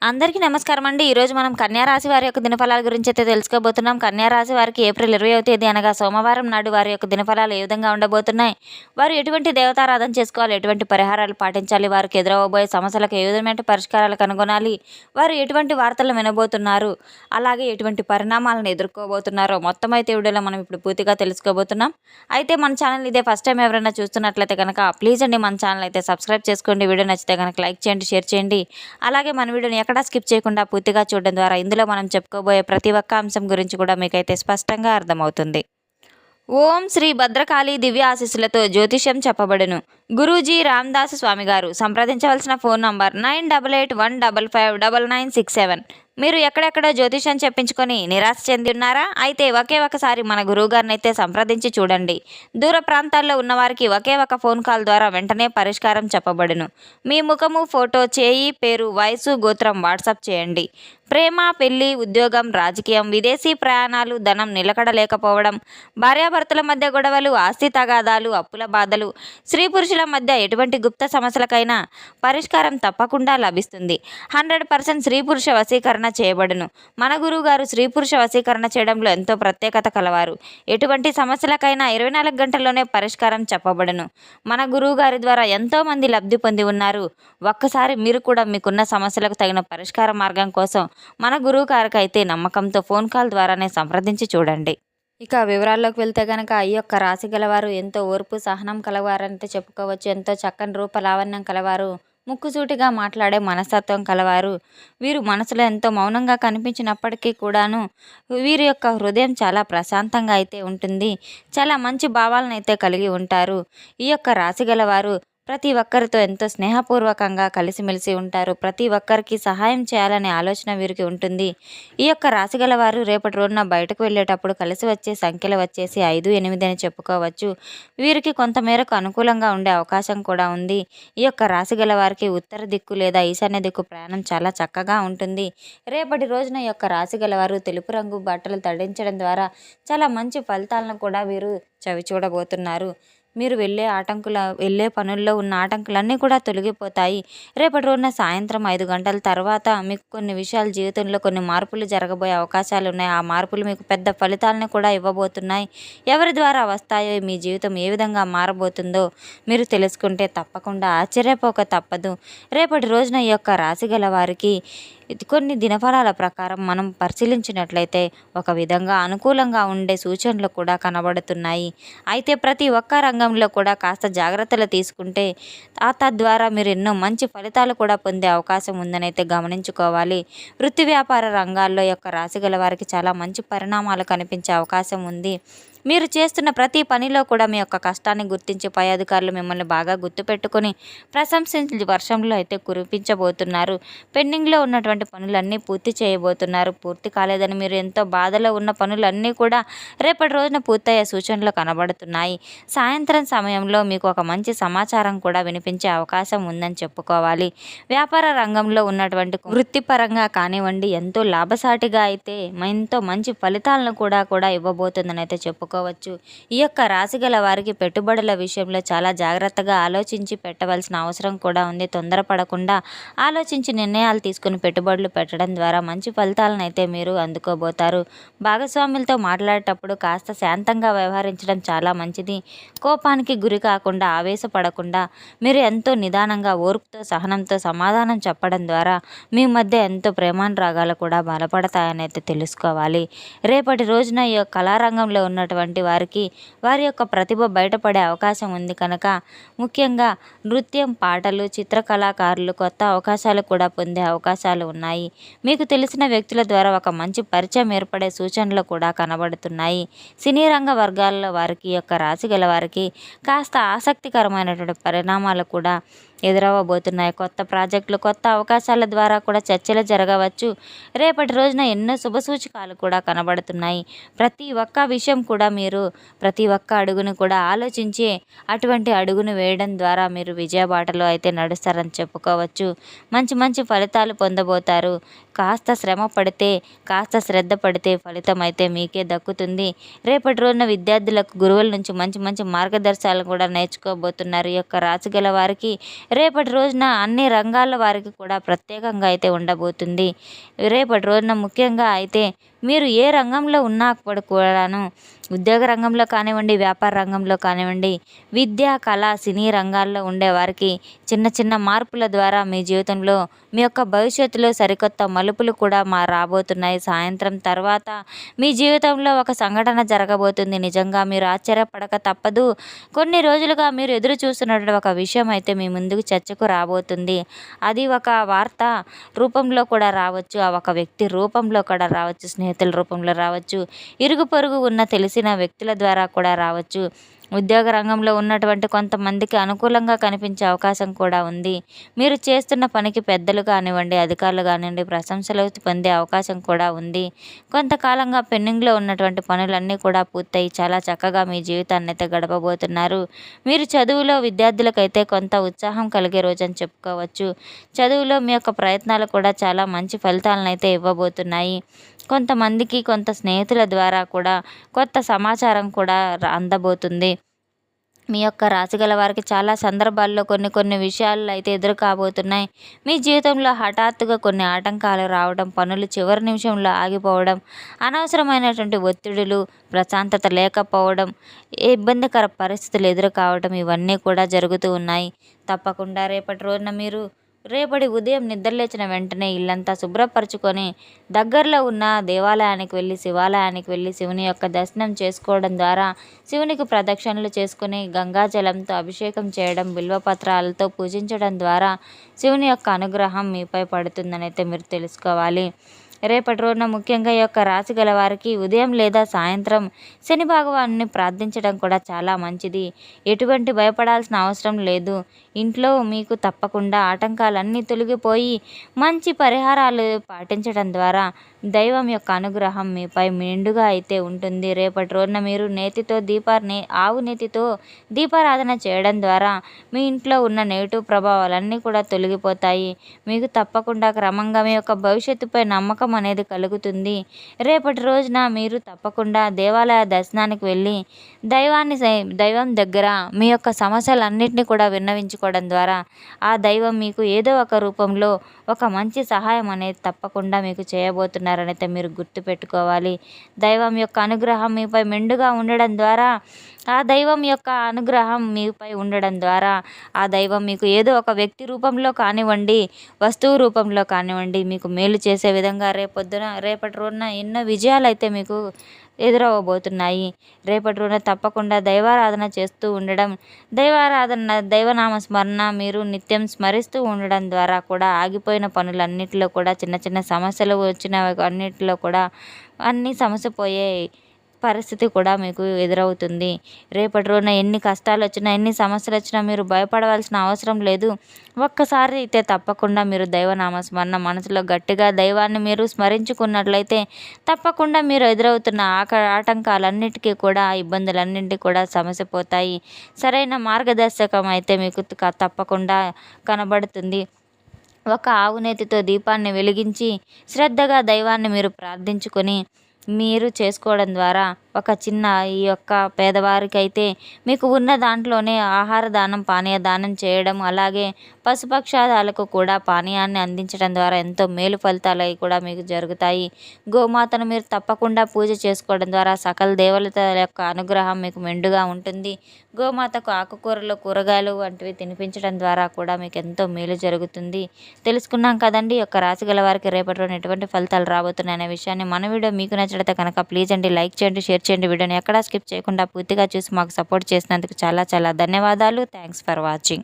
అందరికీ నమస్కారం అండి. ఈరోజు మనం కన్యా రాశి వారి యొక్క దినఫలాల గురించి అయితే తెలుసుకోబోతున్నాం. కన్యా రాశి వారికి ఏప్రిల్ 20వ తేదీ అనగా సోమవారం నాడు వారి యొక్క దినఫలాలు ఏ విధంగా ఉండబోతున్నాయి, వారు ఎటువంటి దేవతారాధన చేసుకోవాలి, ఎటువంటి పరిహారాలు పాటించాలి, వారికి ఎదురవబోయే సమస్యలకు ఏ విధమైన పరిష్కారాలు కనుగొనాలి, వారు ఎటువంటి వార్తలు వినబోతున్నారు, అలాగే ఎటువంటి పరిణామాలను ఎదుర్కోబోతున్నారో మొత్తం అయితే వీడియోలో మనం ఇప్పుడు పూర్తిగా తెలుసుకోబోతున్నాం. అయితే మన ఛానల్ ఇదే ఫస్ట్ టైం ఎవరైనా చూస్తున్నట్లయితే కనుక ప్లీజ్ అండి మన ఛానల్ అయితే సబ్స్క్రైబ్ చేసుకోండి. వీడియో నచ్చితే కనుక లైక్ చేయండి, షేర్ చేయండి. అలాగే మన వీడియోని ఎక్కడా స్కిప్ చేయకుండా పూర్తిగా చూడడం ద్వారా ఇందులో మనం చెప్పుకోబోయే ప్రతి ఒక్క అంశం గురించి కూడా మీకైతే స్పష్టంగా అర్థమవుతుంది. ఓం శ్రీ భద్రకాళి దివ్య ఆశీస్సులతో జ్యోతిష్యం చెప్పబడును. గురూజీ రామదాసు స్వామి గారు. సంప్రదించవలసిన ఫోన్ నంబర్ 9881559967. మీరు ఎక్కడెక్కడ జ్యోతిష్యం చెప్పించుకొని నిరాశ చెంది ఉన్నారా? అయితే ఒకే ఒకసారి మన గురువుగారిని అయితే సంప్రదించి చూడండి. దూర ప్రాంతాల్లో ఉన్నవారికి ఒకే ఒక ఫోన్ కాల్ ద్వారా వెంటనే పరిష్కారం చెప్పబడును. మీ ముఖము, ఫోటో, చేయి, పేరు, వయసు, గోత్రం వాట్సాప్ చేయండి. ప్రేమ, పెళ్లి, ఉద్యోగం, రాజకీయం, విదేశీ ప్రయాణాలు, ధనం నిలకడ లేకపోవడం, భార్యాభర్తల మధ్య గొడవలు, ఆస్తి తగాదాలు, అప్పుల బాధలు, స్త్రీ పురుషుల మధ్య ఎటువంటి గుప్త సమస్యలకైనా పరిష్కారం తప్పకుండా లభిస్తుంది. 100% స్త్రీ పురుష వశీకరణ చేయబడును. మన గురువు గారు స్త్రీ పురుష వశీకరణ చేయడంలో ఎంతో ప్రత్యేకత కలవారు. ఎటువంటి సమస్యలకైనా 24 గంటల్లోనే పరిష్కారం చెప్పబడును. మన గురువు గారి ద్వారా ఎంతో మంది లబ్ధి పొంది ఉన్నారు. ఒక్కసారి మీరు కూడా మీకున్న సమస్యలకు తగిన పరిష్కార మార్గం కోసం మన గురువు గారికి అయితే నమ్మకంతో ఫోన్ కాల్ ద్వారానే సంప్రదించి చూడండి. ఇక వివరాల్లోకి వెళ్తే కనుక ఈ యొక్క రాశి గలవారు ఎంతో ఓర్పు, సహనం కలవారంటే చెప్పుకోవచ్చు. ఎంతో చక్కని రూప లావణ్యం కలవారు, ముక్కుసూటిగా మాట్లాడే మనస్తత్వం కలవారు. వీరు మనసులో ఎంతో మౌనంగా కనిపించినప్పటికీ కూడాను వీరి యొక్క హృదయం చాలా ప్రశాంతంగా అయితే ఉంటుంది. చాలా మంచి భావాలను అయితే కలిగి ఉంటారు. ఈ యొక్క రాశి గలవారు ప్రతి ఒక్కరితో ఎంతో స్నేహపూర్వకంగా కలిసిమెలిసి ఉంటారు. ప్రతి ఒక్కరికి సహాయం చేయాలనే ఆలోచన వీరికి ఉంటుంది. ఈ యొక్క రాశి గలవారు రేపటి రోజున బయటకు వెళ్ళేటప్పుడు కలిసి వచ్చే సంఖ్యలు వచ్చేసి 5, 8 అని చెప్పుకోవచ్చు. వీరికి కొంతమేరకు అనుకూలంగా ఉండే అవకాశం కూడా ఉంది. ఈ యొక్క రాశి గలవారికి ఉత్తర దిక్కు లేదా ఈశాన్య దిక్కు ప్రయాణం చాలా చక్కగా ఉంటుంది. రేపటి రోజున ఈ యొక్క రాశి గలవారు తెలుపు రంగు బట్టలు ధరించడం ద్వారా చాలా మంచి ఫలితాలను కూడా వీరు చవిచూడబోతున్నారు. మీరు వెళ్ళే పనుల్లో ఉన్న ఆటంకులన్నీ కూడా తొలగిపోతాయి. రేపటి రోజున సాయంత్రం 5 గంటల తర్వాత మీకు కొన్ని విషయాలు జీవితంలో కొన్ని మార్పులు జరగబోయే అవకాశాలు ఉన్నాయి. ఆ మార్పులు మీకు పెద్ద ఫలితాలను కూడా ఇవ్వబోతున్నాయి. ఎవరి ద్వారా వస్తాయో, మీ జీవితం ఏ విధంగా మారబోతుందో మీరు తెలుసుకుంటే తప్పకుండా ఆశ్చర్యపోక తప్పదు. రేపటి రోజున ఈ యొక్క రాశి గల వారికి కొన్ని దినఫలాల ప్రకారం మనం పరిశీలించినట్లయితే ఒక విధంగా అనుకూలంగా ఉండే సూచనలు కూడా కనబడుతున్నాయి. అయితే ప్రతి ఒక్క రంగంలో కూడా కాస్త జాగ్రత్తలు తీసుకుంటే తద్వారా మీరు ఎన్నో మంచి ఫలితాలు కూడా పొందే అవకాశం ఉందని అయితే గమనించుకోవాలి. వృత్తి వ్యాపార రంగాల్లో యొక్క రాశి గల వారికి చాలా మంచి పరిణామాలు కనిపించే అవకాశం ఉంది. మీరు చేస్తున్న ప్రతి పనిలో కూడా మీ యొక్క కష్టాన్ని గుర్తించి పై అధికారులు మిమ్మల్ని బాగా గుర్తుపెట్టుకొని ప్రశంసించి వర్షంలో అయితే కురిపించబోతున్నారు. పెండింగ్లో ఉన్నటువంటి పనులన్నీ పూర్తి చేయబోతున్నారు. పూర్తి కాలేదని మీరు ఎంతో బాధలో ఉన్న పనులన్నీ కూడా రేపటి రోజున పూర్తయ్యే సూచనలు కనబడుతున్నాయి. సాయంత్రం సమయంలో మీకు ఒక మంచి సమాచారం కూడా వినిపించే అవకాశం ఉందని చెప్పుకోవాలి. వ్యాపార రంగంలో ఉన్నటువంటి వృత్తిపరంగా కానివ్వండి ఎంతో లాభసాటిగా అయితే ఎంతో మంచి ఫలితాలను కూడా ఇవ్వబోతుందని అయితే చెప్పుకోవచ్చు. ఈ యొక్క రాశి గల వారికి పెట్టుబడుల విషయంలో చాలా జాగ్రత్తగా ఆలోచించి పెట్టవలసిన అవసరం కూడా ఉంది. తొందరపడకుండా ఆలోచించి నిర్ణయాలు తీసుకుని పెట్టుబడులు పెట్టడం ద్వారా మంచి ఫలితాలను అయితే మీరు అందుకోబోతారు. భాగస్వాములతో మాట్లాడేటప్పుడు కాస్త శాంతంగా వ్యవహరించడం చాలా మంచిది. కోపానికి గురి కాకుండా, ఆవేశపడకుండా మీరు ఎంతో నిదానంగా, ఓర్పుతో, సహనంతో సమాధానం చెప్పడం ద్వారా మీ మధ్య ఎంతో ప్రేమానురాగాలు కూడా బలపడతాయని అయితే తెలుసుకోవాలి. రేపటి రోజున ఈ కళారంగంలో ఉన్నటువంటి వారికి వారి యొక్క ప్రతిభ బయటపడే అవకాశం ఉంది కనుక ముఖ్యంగా నృత్యం, పాటలు, చిత్రకళాకారులు కొత్త అవకాశాలు కూడా పొందే అవకాశాలు ఉన్నాయి. మీకు తెలిసిన వ్యక్తుల ద్వారా ఒక మంచి పరిచయం ఏర్పడే సూచనలు కూడా కనబడుతున్నాయి. సినీ రంగ వర్గాల్లో వారికి యొక్క రాశి గల వారికి కాస్త ఆసక్తికరమైనటువంటి పరిణామాలు కూడా ఎదురవ్వబోతున్నాయి. కొత్త ప్రాజెక్టులు, కొత్త అవకాశాల ద్వారా కూడా చర్చలు జరగవచ్చు. రేపటి రోజున ఎన్నో శుభసూచకాలు కూడా కనబడుతున్నాయి. ప్రతి ఒక్క విషయం కూడా మీరు ప్రతి ఒక్క అడుగును కూడా ఆలోచించి అటువంటి అడుగును వేయడం ద్వారా మీరు విజయబాటలో అయితే నడుస్తారని చెప్పుకోవచ్చు. మంచి మంచి ఫలితాలు పొందబోతారు. కాస్త శ్రమ పడితే, కాస్త శ్రద్ధ పడితే ఫలితం అయితే మీకే దక్కుతుంది. రేపటి రోజున విద్యార్థులకు గురువుల నుంచి మంచి మంచి మార్గదర్శకాలు కూడా నేర్చుకోబోతున్నారు. ఈ యొక్క రాశి గల వారికి రేపటి రోజున అన్ని రంగాల వారికి కూడా ప్రత్యేకంగా అయితే ఉండబోతుంది. రేపటి రోజున ముఖ్యంగా అయితే మీరు ఏ రంగంలో ఉన్నప్పుడు కూడాను, ఉద్యోగ రంగంలో కానివ్వండి, వ్యాపార రంగంలో కానివ్వండి, విద్య, కళ, సినీ రంగాల్లో ఉండేవారికి చిన్న చిన్న మార్పుల ద్వారా మీ జీవితంలో మీ యొక్క భవిష్యత్తులో సరికొత్త మలుపులు కూడా రాబోతున్నాయి. సాయంత్రం తర్వాత మీ జీవితంలో ఒక సంఘటన జరగబోతుంది. నిజంగా మీరు ఆశ్చర్యపడక తప్పదు. కొన్ని రోజులుగా మీరు ఎదురు చూస్తున్నటువంటి ఒక విషయం అయితే మీ ముందుకు చర్చకు రాబోతుంది. అది ఒక వార్త రూపంలో కూడా రావచ్చు, ఆ ఒక వ్యక్తి రూపంలో కూడా రావచ్చు, స్నేహితుల రూపంలో రావచ్చు, ఇరుగు పొరుగు ఉన్న తెలిసిన వ్యక్తుల ద్వారా కూడా రావచ్చు. ఉద్యోగ రంగంలో ఉన్నటువంటి కొంతమందికి అనుకూలంగా కనిపించే అవకాశం కూడా ఉంది. మీరు చేస్తున్న పనికి పెద్దలు కానివ్వండి, అధికారులు కానివ్వండి ప్రశంసలు పొందే అవకాశం కూడా ఉంది. కొంతకాలంగా పెండింగ్లో ఉన్నటువంటి పనులన్నీ కూడా పూర్తయి చాలా చక్కగా మీ జీవితాన్ని అయితే గడపబోతున్నారు. మీరు చదువులో విద్యార్థులకైతే కొంత ఉత్సాహం కలిగే రోజని చెప్పుకోవచ్చు. చదువులో మీ యొక్క ప్రయత్నాలు కూడా చాలా మంచి ఫలితాలను అయితే ఇవ్వబోతున్నాయి. కొంతమందికి కొంత స్నేహితుల ద్వారా కూడా కొత్త సమాచారం కూడా అందబోతుంది. మీ యొక్క రాశిగల వారికి చాలా సందర్భాల్లో కొన్ని విషయాలు అయితే ఎదురు కాబోతున్నాయి. మీ జీవితంలో హఠాత్తుగా కొన్ని ఆటంకాలు రావడం, పనులు చివరి నిమిషంలో ఆగిపోవడం, అనవసరమైనటువంటి ఒత్తిడులు, ప్రశాంతత లేకపోవడం, ఇబ్బందికర పరిస్థితులు ఎదురు కావడం ఇవన్నీ కూడా జరుగుతూ ఉన్నాయి. తప్పకుండా రేపటి రోజున మీరు రేపటి ఉదయం నిద్రలేచిన వెంటనే ఇల్లంతా శుభ్రపరచుకొని దగ్గరలో ఉన్న దేవాలయానికి వెళ్ళి, శివాలయానికి వెళ్ళి శివుని యొక్క దర్శనం చేసుకోవడం ద్వారా, శివునికి ప్రదక్షిణలు చేసుకుని గంగాజలంతో అభిషేకం చేయడం, బిల్వపత్రాలతో పూజించడం ద్వారా శివుని యొక్క అనుగ్రహం మీపై పడుతుందని అయితే మీరు తెలుసుకోవాలి. రేపటి రోజున ముఖ్యంగా ఈ యొక్క రాశి గల వారికి ఉదయం లేదా సాయంత్రం శని భగవాన్ని ప్రార్థించడం కూడా చాలా మంచిది. ఎటువంటి భయపడాల్సిన అవసరం లేదు. ఇంట్లో మీకు తప్పకుండా ఆటంకాలన్నీ తొలగిపోయి మంచి పరిహారాలు పాటించడం ద్వారా దైవం యొక్క అనుగ్రహం మీపై మెండుగా అయితే ఉంటుంది. రేపటి రోజున మీరు ఆవు నేతితో దీపారాధన చేయడం ద్వారా మీ ఇంట్లో ఉన్న నెగిటివ్ ప్రభావాలన్నీ కూడా తొలగిపోతాయి. మీకు తప్పకుండా క్రమంగా మీ యొక్క భవిష్యత్తుపై నమ్మకం అనేది కలుగుతుంది. రేపటి రోజున మీరు తప్పకుండా దేవాలయ దర్శనానికి వెళ్ళి దైవం దగ్గర మీ యొక్క సమస్యలన్నింటినీ కూడా విన్నవించుకోవడం ద్వారా ఆ దైవం మీకు ఏదో ఒక రూపంలో ఒక మంచి సహాయం అనేది తప్పకుండా మీకు చేయబోతున్నారని అయితే మీరు గుర్తుపెట్టుకోవాలి. దైవం యొక్క అనుగ్రహం మీపై మెండుగా ఉండడం ద్వారా, ఆ దైవం యొక్క అనుగ్రహం మీపై ఉండడం ద్వారా ఆ దైవం మీకు ఏదో ఒక వ్యక్తి రూపంలో కానివ్వండి, వస్తువు రూపంలో కానివ్వండి మీకు మేలు చేసే విధంగా రేపటి రోజున ఎన్నో విజయాలు అయితే మీకు ఎదురవ్వబోతున్నాయి. రేపటి రోజున తప్పకుండా దైవారాధన చేస్తూ ఉండడం, దైవనామ స్మరణ మీరు నిత్యం స్మరిస్తూ ఉండడం ద్వారా కూడా ఆగిపోయిన పనులన్నిటిలో కూడా చిన్న చిన్న సమస్యలు వచ్చిన అన్నిటిలో కూడా అన్నీ సమసిపోయే పరిస్థితి కూడా మీకు ఎదురవుతుంది. రేపటి రోజున ఎన్ని కష్టాలు వచ్చినా, ఎన్ని సమస్యలు వచ్చినా మీరు భయపడవలసిన అవసరం లేదు. ఒక్కసారి అయితే తప్పకుండా మీరు దైవనామ స్మరణ మనసులో గట్టిగా దైవాన్ని మీరు స్మరించుకున్నట్లయితే తప్పకుండా మీరు ఎదురవుతున్న ఆటంకాలన్నిటికీ కూడా, ఇబ్బందులన్నింటికీ కూడా సమసిపోతాయి. సరైన మార్గదర్శకం అయితే మీకు తప్పకుండా కనబడుతుంది. ఒక ఆవు నేతితో దీపాన్ని వెలిగించి శ్రద్ధగా దైవాన్ని మీరు ప్రార్థించుకొని మీరు చేసుకోవడం ద్వారా ఒక చిన్న ఈ యొక్క పేదవారికైతే మీకు ఉన్న దాంట్లోనే ఆహార దానం, పానీయ దానం చేయడం, అలాగే పశుపక్షాదాలకు కూడా పానీయాన్ని అందించడం ద్వారా ఎంతో మేలు ఫలితాలు కూడా మీకు జరుగుతాయి. గోమాతను మీరు తప్పకుండా పూజ చేసుకోవడం ద్వారా సకల దేవతల యొక్క అనుగ్రహం మీకు మెండుగా ఉంటుంది. గోమాతకు ఆకుకూరలు, కూరగాయలు వంటివి తినిపించడం ద్వారా కూడా మీకు ఎంతో మేలు జరుగుతుంది. తెలుసుకున్నాం కదండి ఈ యొక్క రాశి గల వారికి రేపటి రోజున ఎటువంటి ఫలితాలు రాబోతున్నాయి అనే విషయాన్ని. మన వీడియో మీకు నచ్చితే కనుక ప్లీజ్ అండి లైక్ చేయండి, షేర్ చేయండి. వీడియోని ఎక్కడా స్కిప్ చేయకుండా పూర్తిగా చూసి మాకు సపోర్ట్ చేసినందుకు చాలా చాలా ధన్యవాదాలు. Thanks for watching.